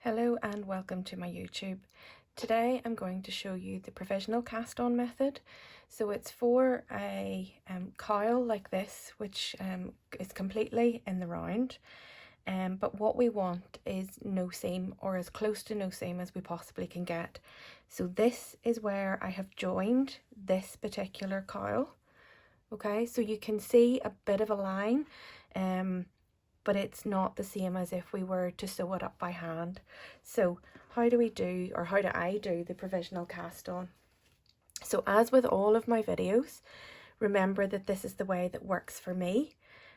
Hello and welcome to my YouTube. Today I'm going to show you the provisional cast on method. So it's for a cowl like this, which is completely in the round. But what we want is no seam, or as close to no seam as we possibly can get. So this is where I have joined this particular cowl. Okay, so you can see a bit of a line. But it's not the same as if we were to sew it up by hand. So how do I do the provisional cast on? So as with all of my videos, remember that this is the way that works for me.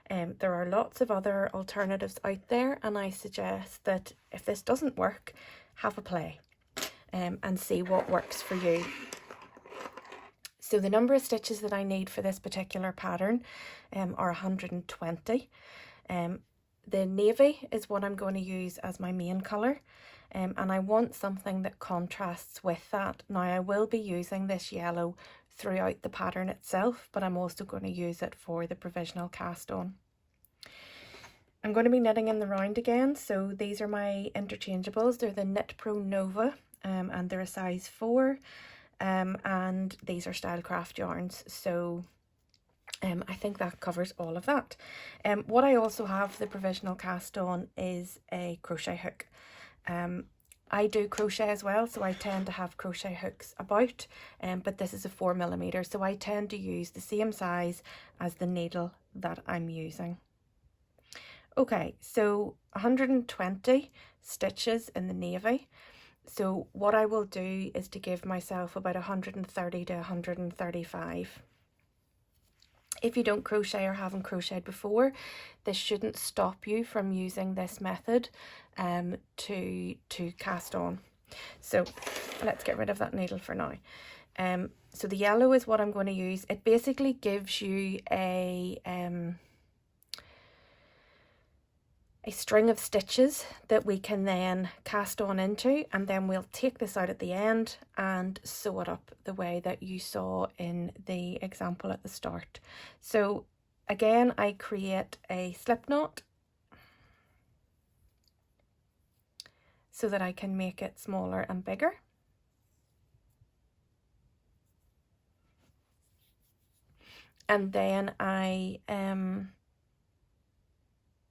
There are lots of other alternatives out there, and I suggest that if this doesn't work, have a play and see what works for you. So the number of stitches that I need for this particular pattern are 120. The navy is what I'm going to use as my main colour, and I want something that contrasts with that. Now I will be using this yellow throughout the pattern itself, but I'm also going to use it for the provisional cast on. I'm going to be knitting in the round again, so these are my interchangeables. They're the KnitPro Nova, and they're a size 4, and these are Stylecraft yarns, so I think that covers all of that. What I also have the provisional cast on is a crochet hook. I do crochet as well, so I tend to have crochet hooks about, but this is a 4mm, so I tend to use the same size as the needle that I'm using. Okay, so 120 stitches in the navy. So what I will do is to give myself about 130 to 135. If you don't crochet or haven't crocheted before, this shouldn't stop you from using this method to cast on. So let's get rid of that needle for now. So the yellow is what I'm going to use. It basically gives you a string of stitches that we can then cast on into, and then we'll take this out at the end and sew it up the way that you saw in the example at the start. So again, I create a slip knot so that I can make it smaller and bigger. And then I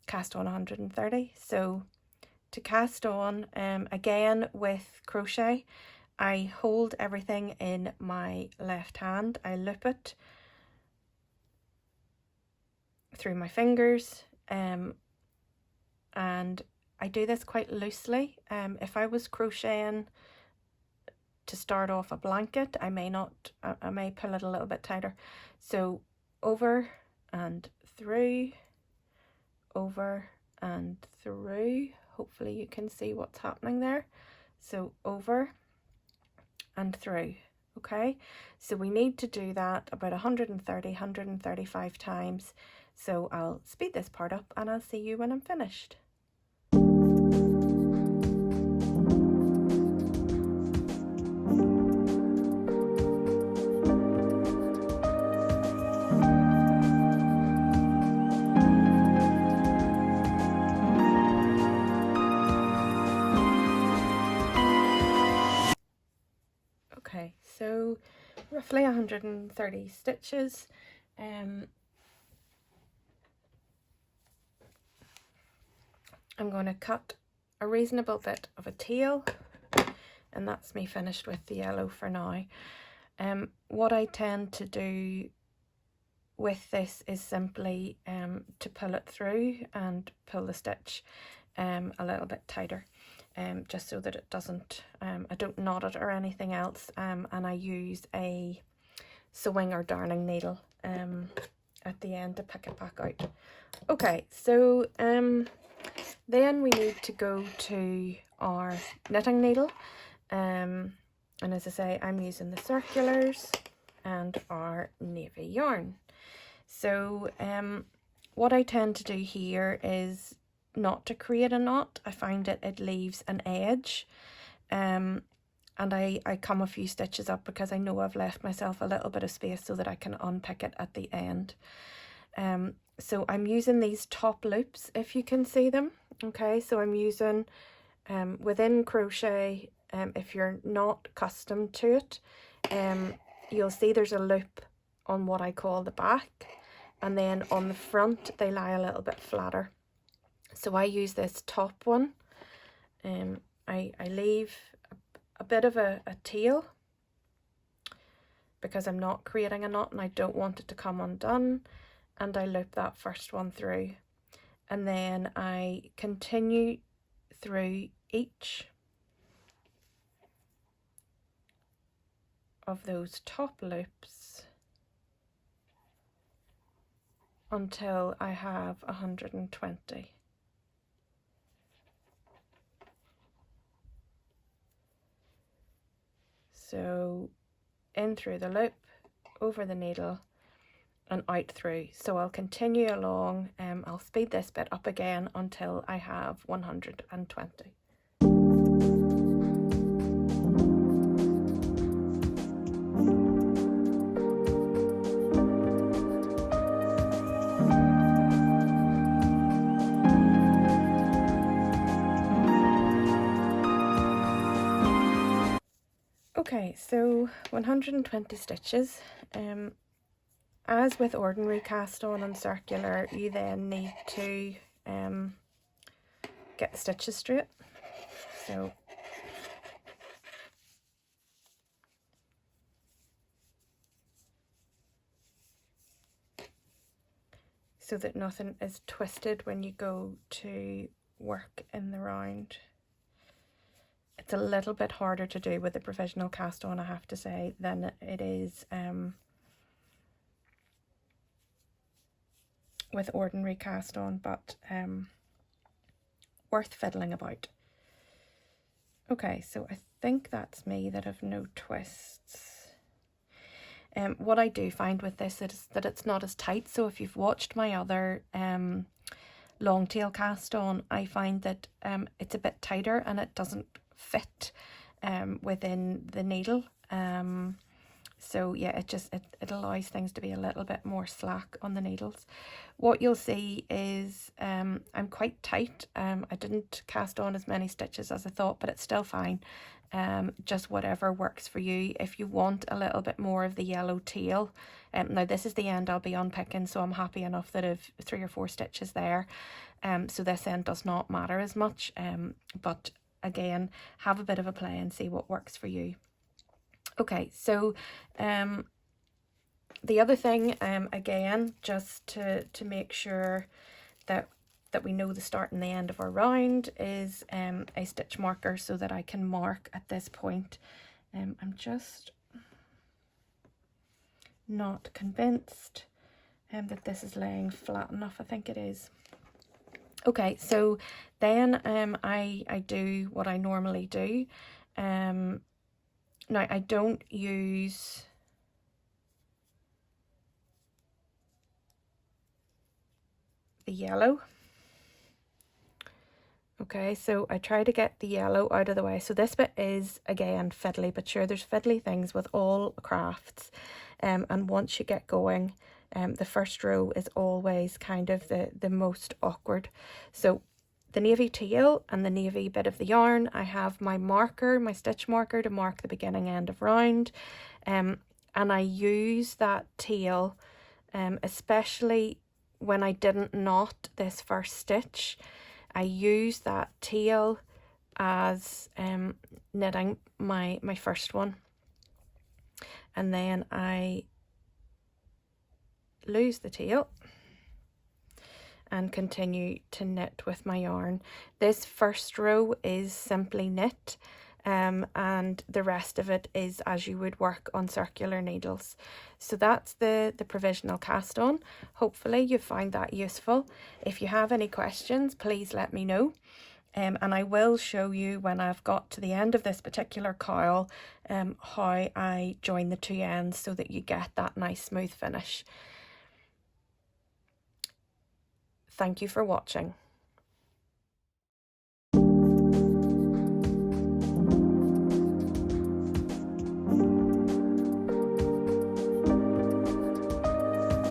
cast on 130. So to cast on, again with crochet, I hold everything in my left hand. I loop it through my fingers, and I do this quite loosely. If I was crocheting to start off a blanket, I may pull it a little bit tighter. So over and through, over and through. Hopefully you can see what's happening there. So over and through. Okay, so we need to do that about 135 times. So I'll speed this part up and I'll see you when I'm finished. Okay, so roughly 130 stitches. I'm going to cut a reasonable bit of a tail, and that's me finished with the yellow for now. What I tend to do with this is simply to pull it through and pull the stitch a little bit tighter. Just so that it doesn't, I don't knot it or anything else, and I use a sewing or darning needle at the end to pick it back out. Okay, so then we need to go to our knitting needle, and as I say, I'm using the circulars and our navy yarn. So what I tend to do here is not to create a knot. I find it leaves an edge, and I come a few stitches up because I know I've left myself a little bit of space so that I can unpick it at the end. So I'm using these top loops, if you can see them. Okay, so I'm using Within crochet, if you're not accustomed to it, you'll see there's a loop on what I call the back, and then on the front they lie a little bit flatter. So I use this top one. I leave a bit of a tail because I'm not creating a knot and I don't want it to come undone, and I loop that first one through, and then I continue through each of those top loops until I have 120. So in through the loop, over the needle and out through. So I'll continue along, I'll speed this bit up again until I have 120. Okay, so 120 stitches. As with ordinary cast on and circular, you then need to get the stitches straight. So that nothing is twisted when you go to work in the round. It's a little bit harder to do with the provisional cast on, I have to say, than it is with ordinary cast on, but worth fiddling about. Okay, so I think that's me that have no twists. What I do find with this is that it's not as tight, so if you've watched my other long tail cast on, I find that it's a bit tighter and it doesn't fit within the needle. So yeah, it allows things to be a little bit more slack on the needles. What you'll see is I'm quite tight. I didn't cast on as many stitches as I thought, but it's still fine. Just whatever works for you. If you want a little bit more of the yellow tail, now this is the end I'll be unpicking, so I'm happy enough that I've 3 or 4 stitches there. So this end does not matter as much, but again, have a bit of a play and see what works for you. Okay, so the other thing, again, just to make sure that we know the start and the end of our round, is a stitch marker so that I can mark at this point. I'm just not convinced that this is laying flat enough. I think it is. Okay, so then I do what I normally do. Now I don't use the yellow. Okay, so I try to get the yellow out of the way. So this bit is, again, fiddly, but sure, there's fiddly things with all crafts. And once you get going, the first row is always kind of the most awkward. So the navy tail and the navy bit of the yarn, I have my marker, my stitch marker, to mark the beginning end of round. And I use that tail, especially when I didn't knot this first stitch. I use that tail as knitting my first one, and then I lose the tail and continue to knit with my yarn. This first row is simply knit, and the rest of it is as you would work on circular needles. So that's the provisional cast on. Hopefully you find that useful. If you have any questions, please let me know. And I will show you when I've got to the end of this particular cowl how I join the 2 ends so that you get that nice smooth finish. Thank you for watching.